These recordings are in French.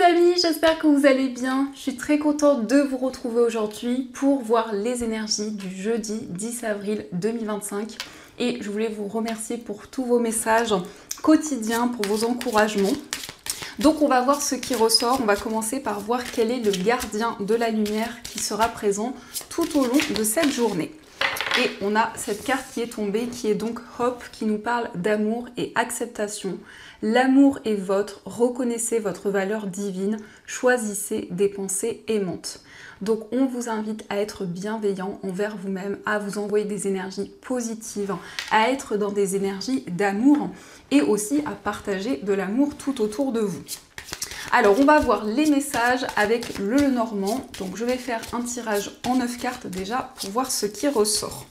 amis, j'espère que vous allez bien. Je suis très contente de vous retrouver aujourd'hui pour voir les énergies du jeudi 10 avril 2025. Et je voulais vous remercier pour tous vos messages quotidiens, pour vos encouragements. Donc on va voir ce qui ressort. On va commencer par voir quel est le gardien de la lumière qui sera présent tout au long de cette journée. Et on a cette carte qui est tombée, qui est donc Hope, qui nous parle d'amour et acceptation. L'amour est vôtre, reconnaissez votre valeur divine, choisissez des pensées aimantes. Donc on vous invite à être bienveillant envers vous-même, à vous envoyer des énergies positives, à être dans des énergies d'amour et aussi à partager de l'amour tout autour de vous. Alors on va voir les messages avec le Lenormand. Donc je vais faire un tirage en 9 cartes déjà pour voir ce qui ressort.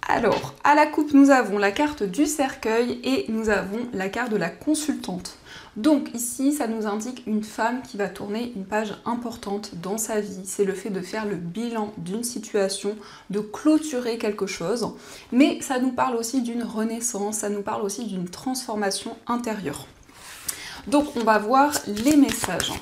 Alors, à la coupe, nous avons la carte du cercueil et nous avons la carte de la consultante. Donc ici, ça nous indique une femme qui va tourner une page importante dans sa vie. C'est le fait de faire le bilan d'une situation, de clôturer quelque chose. Mais ça nous parle aussi d'une renaissance, ça nous parle aussi d'une transformation intérieure. Donc on va voir les messages.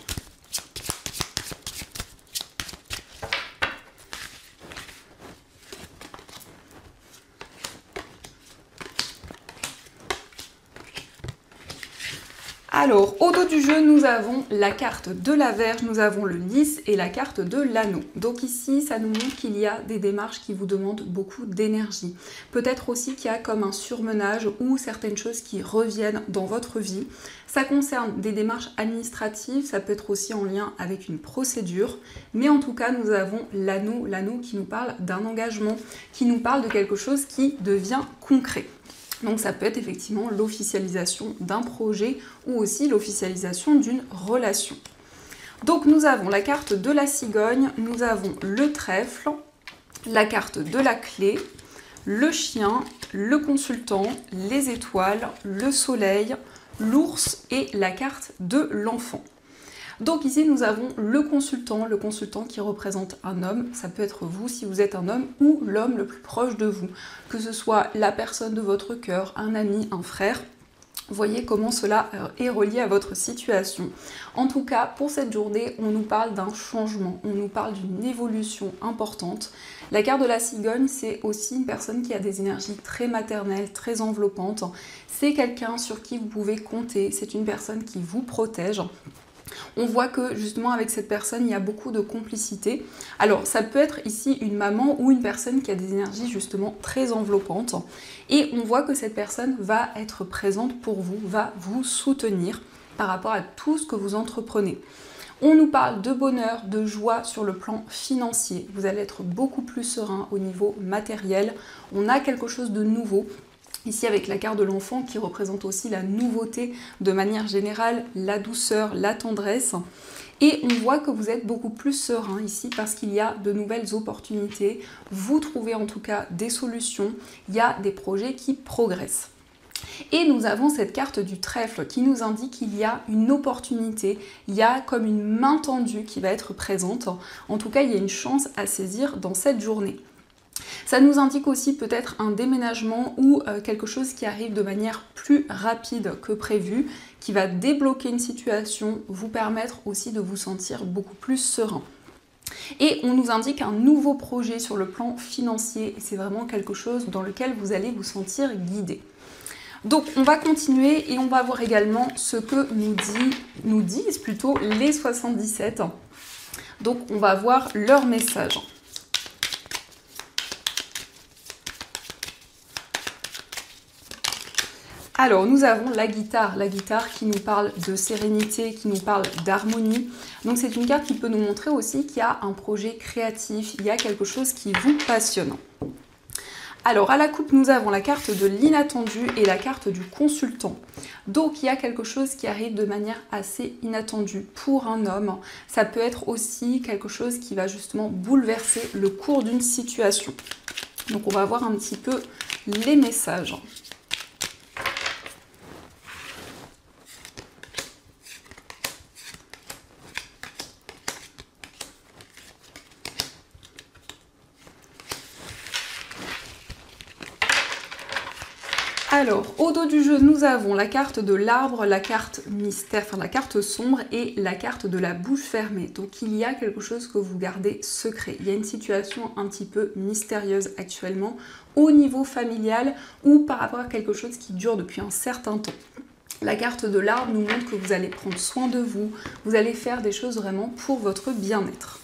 Alors, au dos du jeu, nous avons la carte de la Vierge, nous avons le lys et la carte de l'anneau. Donc ici, ça nous montre qu'il y a des démarches qui vous demandent beaucoup d'énergie. Peut-être aussi qu'il y a comme un surmenage ou certaines choses qui reviennent dans votre vie. Ça concerne des démarches administratives, ça peut être aussi en lien avec une procédure. Mais en tout cas, nous avons l'anneau qui nous parle d'un engagement, qui nous parle de quelque chose qui devient concret. Donc ça peut être effectivement l'officialisation d'un projet ou aussi l'officialisation d'une relation. Donc nous avons la carte de la cigogne, nous avons le trèfle, la carte de la clé, le chien, le consultant, les étoiles, le soleil, l'ours et la carte de l'enfant. Donc ici nous avons le consultant qui représente un homme, ça peut être vous si vous êtes un homme ou l'homme le plus proche de vous, que ce soit la personne de votre cœur, un ami, un frère. Voyez comment cela est relié à votre situation. En tout cas, pour cette journée, on nous parle d'un changement, on nous parle d'une évolution importante. La carte de la cigogne, c'est aussi une personne qui a des énergies très maternelles, très enveloppantes. C'est quelqu'un sur qui vous pouvez compter, c'est une personne qui vous protège. On voit que justement avec cette personne, il y a beaucoup de complicité. Alors ça peut être ici une maman ou une personne qui a des énergies justement très enveloppantes. Et on voit que cette personne va être présente pour vous, va vous soutenir par rapport à tout ce que vous entreprenez. On nous parle de bonheur, de joie sur le plan financier. Vous allez être beaucoup plus serein au niveau matériel. On a quelque chose de nouveau. Ici avec la carte de l'enfant qui représente aussi la nouveauté de manière générale, la douceur, la tendresse. Et on voit que vous êtes beaucoup plus serein ici parce qu'il y a de nouvelles opportunités. Vous trouvez en tout cas des solutions. Il y a des projets qui progressent. Et nous avons cette carte du trèfle qui nous indique qu'il y a une opportunité, il y a comme une main tendue qui va être présente. En tout cas, il y a une chance à saisir dans cette journée. Ça nous indique aussi peut-être un déménagement ou quelque chose qui arrive de manière plus rapide que prévu, qui va débloquer une situation, vous permettre aussi de vous sentir beaucoup plus serein. Et on nous indique un nouveau projet sur le plan financier, et c'est vraiment quelque chose dans lequel vous allez vous sentir guidé. Donc on va continuer et on va voir également ce que nous disent plutôt les 77. Donc on va voir leur message. Alors, nous avons la guitare qui nous parle de sérénité, qui nous parle d'harmonie. Donc, c'est une carte qui peut nous montrer aussi qu'il y a un projet créatif, il y a quelque chose qui vous passionne. Alors, à la coupe, nous avons la carte de l'inattendu et la carte du consultant. Donc, il y a quelque chose qui arrive de manière assez inattendue pour un homme. Ça peut être aussi quelque chose qui va justement bouleverser le cours d'une situation. Donc, on va voir un petit peu les messages. Alors, au dos du jeu, nous avons la carte de l'arbre, la carte mystère, enfin la carte sombre et la carte de la bouche fermée. Donc il y a quelque chose que vous gardez secret. Il y a une situation un petit peu mystérieuse actuellement au niveau familial ou par rapport à quelque chose qui dure depuis un certain temps. La carte de l'arbre nous montre que vous allez prendre soin de vous, vous allez faire des choses vraiment pour votre bien-être.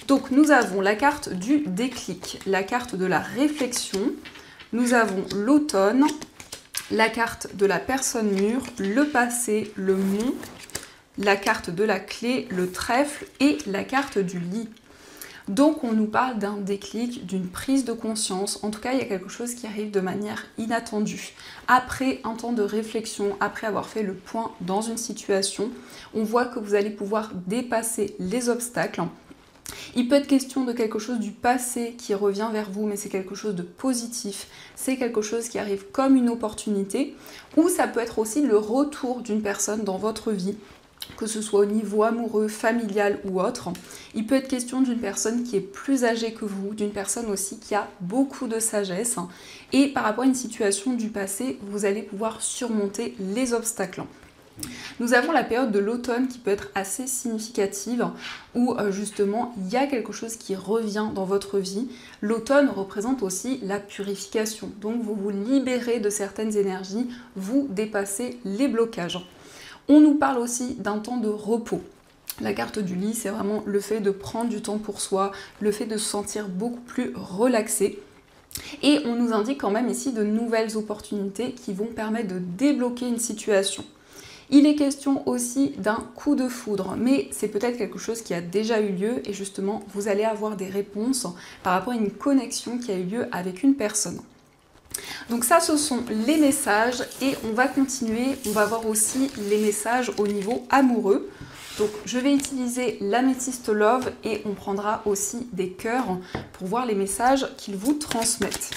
Donc nous avons la carte du déclic, la carte de la réflexion, nous avons l'automne, la carte de la personne mûre, le passé, le mont, la carte de la clé, le trèfle et la carte du lit. Donc on nous parle d'un déclic, d'une prise de conscience, en tout cas il y a quelque chose qui arrive de manière inattendue. Après un temps de réflexion, après avoir fait le point dans une situation, on voit que vous allez pouvoir dépasser les obstacles. Il peut être question de quelque chose du passé qui revient vers vous, mais c'est quelque chose de positif, c'est quelque chose qui arrive comme une opportunité, ou ça peut être aussi le retour d'une personne dans votre vie, que ce soit au niveau amoureux, familial ou autre. Il peut être question d'une personne qui est plus âgée que vous, d'une personne aussi qui a beaucoup de sagesse, et par rapport à une situation du passé, vous allez pouvoir surmonter les obstacles. Nous avons la période de l'automne qui peut être assez significative où justement il y a quelque chose qui revient dans votre vie. L'automne représente aussi la purification, donc vous vous libérez de certaines énergies, vous dépassez les blocages. On nous parle aussi d'un temps de repos. La carte du lit, c'est vraiment le fait de prendre du temps pour soi, le fait de se sentir beaucoup plus relaxé. Et on nous indique quand même ici de nouvelles opportunités qui vont permettre de débloquer une situation. Il est question aussi d'un coup de foudre, mais c'est peut-être quelque chose qui a déjà eu lieu et justement vous allez avoir des réponses par rapport à une connexion qui a eu lieu avec une personne. Donc ça, ce sont les messages et on va continuer, on va voir aussi les messages au niveau amoureux. Donc je vais utiliser l'améthyste love et on prendra aussi des cœurs pour voir les messages qu'ils vous transmettent.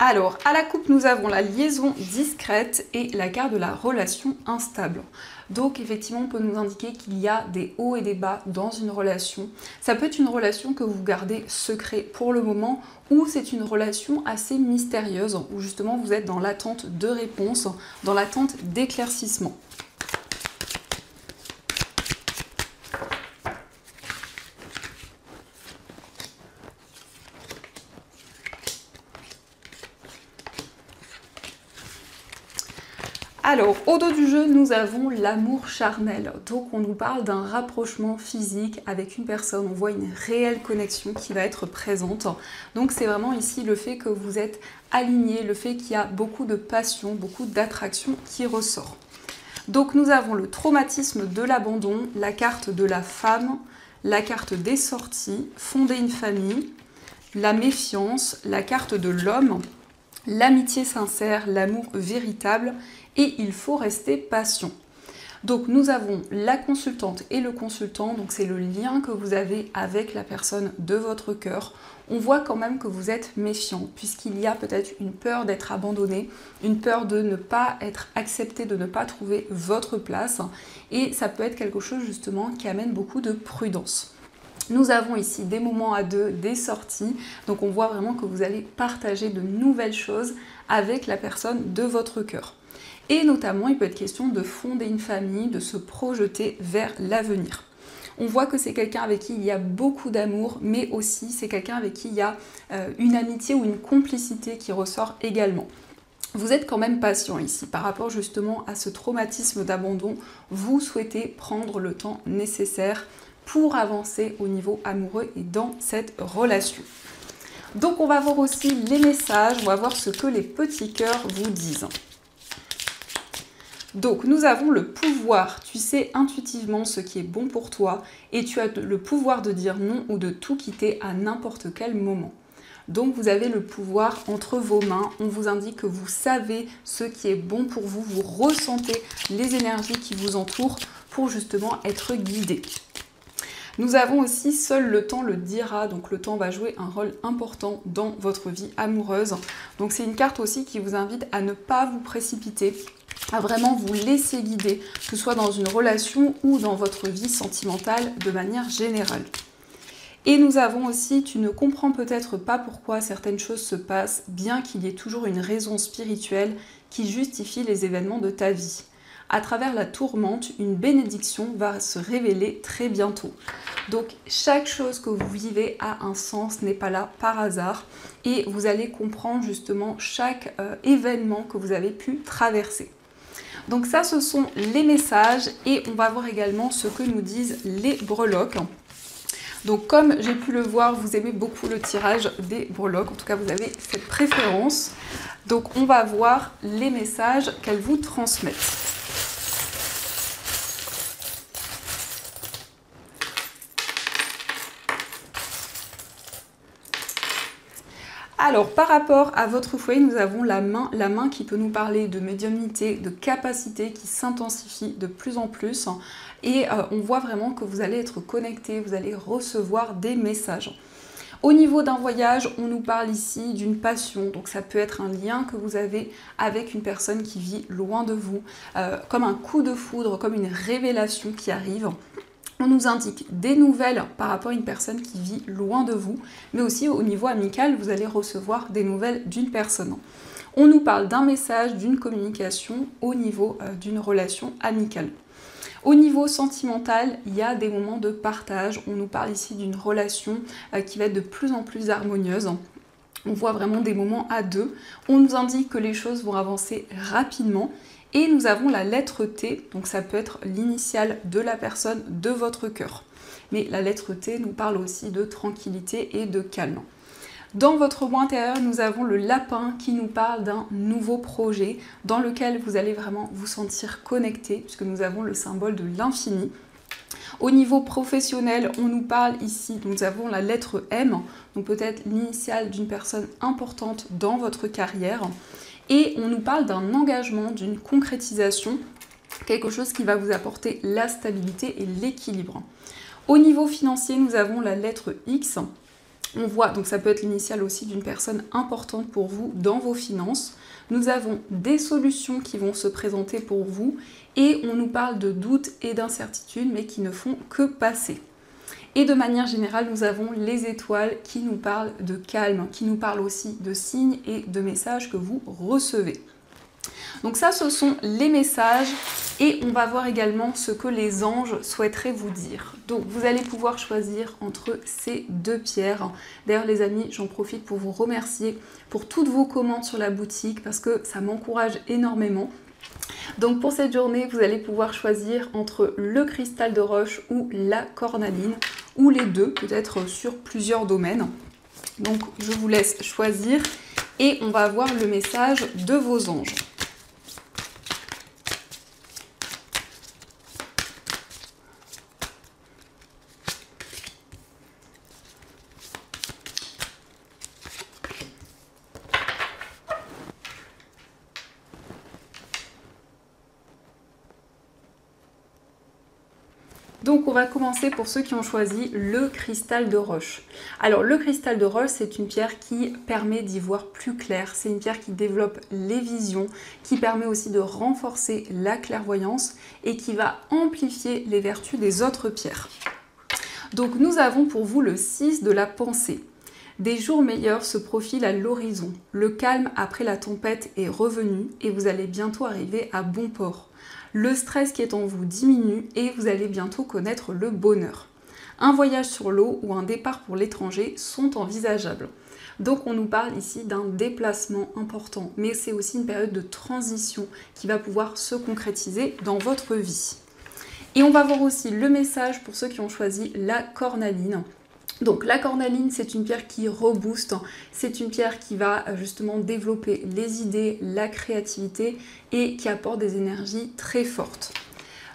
Alors, à la coupe, nous avons la liaison discrète et la carte de la relation instable. Donc, effectivement, on peut nous indiquer qu'il y a des hauts et des bas dans une relation. Ça peut être une relation que vous gardez secret pour le moment ou c'est une relation assez mystérieuse où justement vous êtes dans l'attente de réponses, dans l'attente d'éclaircissement. Alors, au dos du jeu, nous avons l'amour charnel. Donc, on nous parle d'un rapprochement physique avec une personne. On voit une réelle connexion qui va être présente. Donc, c'est vraiment ici le fait que vous êtes aligné, le fait qu'il y a beaucoup de passion, beaucoup d'attraction qui ressort. Donc, nous avons le traumatisme de l'abandon, la carte de la femme, la carte des sorties, fonder une famille, la méfiance, la carte de l'homme, l'amitié sincère, l'amour véritable et il faut rester patient. Donc nous avons la consultante et le consultant, donc c'est le lien que vous avez avec la personne de votre cœur. On voit quand même que vous êtes méfiant puisqu'il y a peut-être une peur d'être abandonné, une peur de ne pas être accepté, de ne pas trouver votre place et ça peut être quelque chose justement qui amène beaucoup de prudence. Nous avons ici des moments à deux, des sorties, donc on voit vraiment que vous allez partager de nouvelles choses avec la personne de votre cœur. Et notamment, il peut être question de fonder une famille, de se projeter vers l'avenir. On voit que c'est quelqu'un avec qui il y a beaucoup d'amour, mais aussi c'est quelqu'un avec qui il y a une amitié ou une complicité qui ressort également. Vous êtes quand même patient ici par rapport justement à ce traumatisme d'abandon. Vous souhaitez prendre le temps nécessaire pour avancer au niveau amoureux et dans cette relation. Donc on va voir aussi les messages, on va voir ce que les petits cœurs vous disent. Donc nous avons le pouvoir, tu sais intuitivement ce qui est bon pour toi et tu as le pouvoir de dire non ou de tout quitter à n'importe quel moment. Donc vous avez le pouvoir entre vos mains, on vous indique que vous savez ce qui est bon pour vous, vous ressentez les énergies qui vous entourent pour justement être guidé. Nous avons aussi seul le temps le dira, donc le temps va jouer un rôle important dans votre vie amoureuse. Donc c'est une carte aussi qui vous invite à ne pas vous précipiter, à vraiment vous laisser guider, que ce soit dans une relation ou dans votre vie sentimentale de manière générale. Et nous avons aussi, tu ne comprends peut-être pas pourquoi certaines choses se passent, bien qu'il y ait toujours une raison spirituelle qui justifie les événements de ta vie. À travers la tourmente, une bénédiction va se révéler très bientôt. Donc chaque chose que vous vivez a un sens, n'est pas là par hasard, et vous allez comprendre justement chaque événement que vous avez pu traverser. Donc ça, ce sont les messages, et on va voir également ce que nous disent les breloques. Donc comme j'ai pu le voir, vous aimez beaucoup le tirage des breloques, en tout cas vous avez cette préférence. Donc on va voir les messages qu'elles vous transmettent. Alors, par rapport à votre foyer, nous avons la main qui peut nous parler de médiumnité, de capacité qui s'intensifie de plus en plus. Et on voit vraiment que vous allez être connecté, vous allez recevoir des messages. Au niveau d'un voyage, on nous parle ici d'une passion. Donc ça peut être un lien que vous avez avec une personne qui vit loin de vous, comme un coup de foudre, comme une révélation qui arrive. On nous indique des nouvelles par rapport à une personne qui vit loin de vous, mais aussi au niveau amical, vous allez recevoir des nouvelles d'une personne. On nous parle d'un message, d'une communication au niveau d'une relation amicale. Au niveau sentimental, il y a des moments de partage. On nous parle ici d'une relation qui va être de plus en plus harmonieuse. On voit vraiment des moments à deux. On nous indique que les choses vont avancer rapidement. Et nous avons la lettre T, donc ça peut être l'initiale de la personne de votre cœur. Mais la lettre T nous parle aussi de tranquillité et de calme. Dans votre moi intérieur, nous avons le lapin qui nous parle d'un nouveau projet dans lequel vous allez vraiment vous sentir connecté, puisque nous avons le symbole de l'infini. Au niveau professionnel, on nous parle ici, nous avons la lettre M, donc peut-être l'initiale d'une personne importante dans votre carrière. Et on nous parle d'un engagement, d'une concrétisation, quelque chose qui va vous apporter la stabilité et l'équilibre. Au niveau financier, nous avons la lettre X. On voit, donc ça peut être l'initiale aussi d'une personne importante pour vous dans vos finances. Nous avons des solutions qui vont se présenter pour vous et on nous parle de doutes et d'incertitudes mais qui ne font que passer. Et de manière générale, nous avons les étoiles qui nous parlent de calme, qui nous parlent aussi de signes et de messages que vous recevez. Donc ça, ce sont les messages et on va voir également ce que les anges souhaiteraient vous dire. Donc vous allez pouvoir choisir entre ces deux pierres. D'ailleurs les amis, j'en profite pour vous remercier pour toutes vos commandes sur la boutique parce que ça m'encourage énormément. Donc pour cette journée, vous allez pouvoir choisir entre le cristal de roche ou la cornaline, ou les deux, peut-être sur plusieurs domaines. Donc je vous laisse choisir et on va voir le message de vos anges. Donc on va commencer pour ceux qui ont choisi le cristal de roche. Alors le cristal de roche, c'est une pierre qui permet d'y voir plus clair. C'est une pierre qui développe les visions, qui permet aussi de renforcer la clairvoyance et qui va amplifier les vertus des autres pierres. Donc nous avons pour vous le 6 de la pensée. Des jours meilleurs se profilent à l'horizon. Le calme après la tempête est revenu et vous allez bientôt arriver à bon port. Le stress qui est en vous diminue et vous allez bientôt connaître le bonheur. Un voyage sur l'eau ou un départ pour l'étranger sont envisageables. Donc on nous parle ici d'un déplacement important, mais c'est aussi une période de transition qui va pouvoir se concrétiser dans votre vie. Et on va voir aussi le message pour ceux qui ont choisi la cornaline. Donc la cornaline, c'est une pierre qui rebooste, c'est une pierre qui va justement développer les idées, la créativité et qui apporte des énergies très fortes.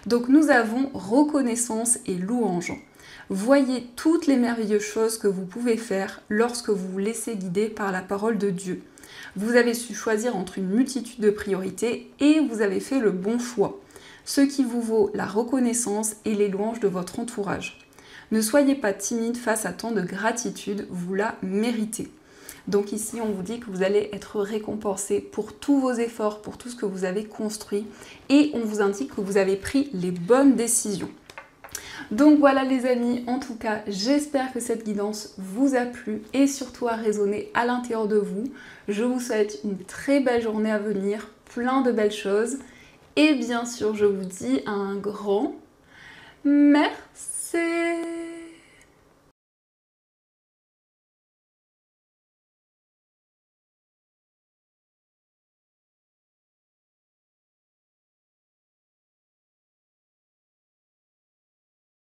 Donc nous avons reconnaissance et louange. Voyez toutes les merveilleuses choses que vous pouvez faire lorsque vous vous laissez guider par la parole de Dieu. Vous avez su choisir entre une multitude de priorités et vous avez fait le bon choix, ce qui vous vaut la reconnaissance et les louanges de votre entourage. Ne soyez pas timide face à tant de gratitude, vous la méritez. Donc ici, on vous dit que vous allez être récompensé pour tous vos efforts, pour tout ce que vous avez construit et on vous indique que vous avez pris les bonnes décisions. Donc voilà les amis, en tout cas, j'espère que cette guidance vous a plu et surtout a résonné à l'intérieur de vous. Je vous souhaite une très belle journée à venir, plein de belles choses. Et bien sûr, je vous dis un grand merci.